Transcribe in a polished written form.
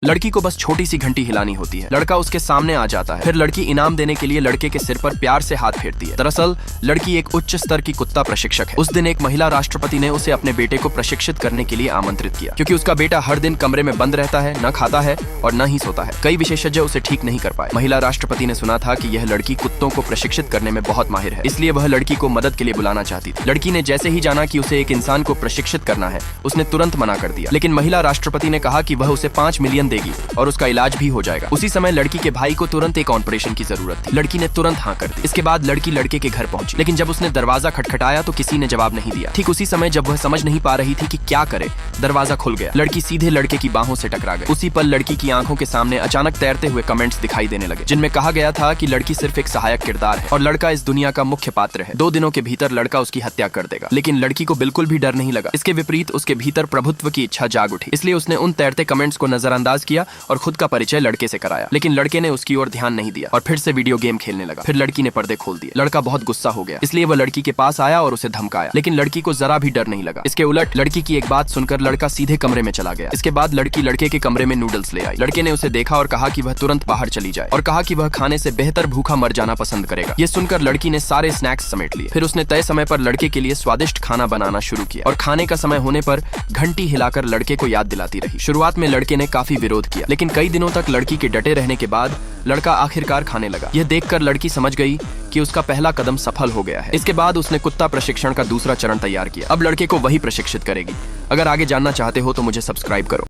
लड़की को बस छोटी सी घंटी हिलानी होती है, लड़का उसके सामने आ जाता है। फिर लड़की इनाम देने के लिए लड़के के सिर पर प्यार से हाथ फेरती है। दरअसल लड़की एक उच्च स्तर की कुत्ता प्रशिक्षक है। उस दिन एक महिला राष्ट्रपति ने उसे अपने बेटे को प्रशिक्षित करने के लिए आमंत्रित किया, क्योंकि उसका बेटा हर दिन कमरे में बंद रहता है, न खाता है और न ही सोता है। कई विशेषज्ञ उसे ठीक नहीं कर पाए। महिला राष्ट्रपति ने सुना था कि यह लड़की कुत्तों को प्रशिक्षित करने में बहुत माहिर है, इसलिए वह लड़की को मदद के लिए बुलाना चाहती थी। लड़की ने जैसे ही जाना कि उसे एक इंसान को प्रशिक्षित करना है, उसने तुरंत मना कर दिया। लेकिन महिला राष्ट्रपति ने कहा कि वह उसे 5 मिलियन देगी और उसका इलाज भी हो जाएगा। उसी समय लड़की के भाई को तुरंत एक ऑपरेशन की जरूरत थी। लड़की ने तुरंत हाँ कर दी। इसके बाद लड़की लड़के के घर पहुंची, लेकिन जब उसने दरवाजा खटखटाया तो किसी ने जवाब नहीं दिया। ठीक उसी समय जब वह समझ नहीं पा रही थी कि क्या करे, दरवाजा खुल गया। लड़की सीधे लड़के की बाहों से टकरा गई। उसी पल लड़की की आंखों के सामने अचानक तैरते हुए कमेंट्स दिखाई देने लगे, जिनमें कहा गया था कि लड़की सिर्फ एक सहायक किरदार है और लड़का इस दुनिया का मुख्य पात्र है। 2 दिनों के भीतर लड़का उसकी हत्या कर देगा। लेकिन लड़की को बिल्कुल भी डर नहीं लगा। इसके विपरीत उसके भीतर प्रभुत्व की इच्छा जाग उठी। इसलिए उसने उन तैरते कमेंट्स को नजरअंदाज किया और खुद का परिचय लड़के से कराया। लेकिन लड़के ने उसकी ओर ध्यान नहीं दिया और फिर से वीडियो गेम खेलने लगा। फिर लड़की ने पर्दे खोल दिए। लड़का बहुत गुस्सा हो गया, इसलिए वह लड़की के पास आया और उसे धमकाया। लेकिन लड़की को जरा भी डर नहीं लगा। इसके उलट लड़की की एक बात सुनकर लड़का सीधे कमरे में चला गया। इसके बाद लड़की लड़के के कमरे में नूडल्स ले आई। लड़के ने उसे देखा और कहा कि वह तुरंत बाहर चली जाए और कहा कि वह खाने से बेहतर भूखा मर जाना पसंद करेगा। ये सुनकर लड़की ने सारे स्नैक्स समेट लिए। फिर उसने तय समय पर लड़के के लिए स्वादिष्ट खाना बनाना शुरू किया और खाने का समय होने पर घंटी हिलाकर लड़के को याद दिलाती रही। शुरुआत में लड़के ने काफी विरोध किया, लेकिन कई दिनों तक लड़की के डटे रहने के बाद लड़का आखिरकार खाने लगा। यह देखकर लड़की समझ गई कि उसका पहला कदम सफल हो गया है। इसके बाद उसने कुत्ता प्रशिक्षण का दूसरा चरण तैयार किया। अब लड़के को वही प्रशिक्षित करेगी। अगर आगे जानना चाहते हो तो मुझे सब्सक्राइब करो।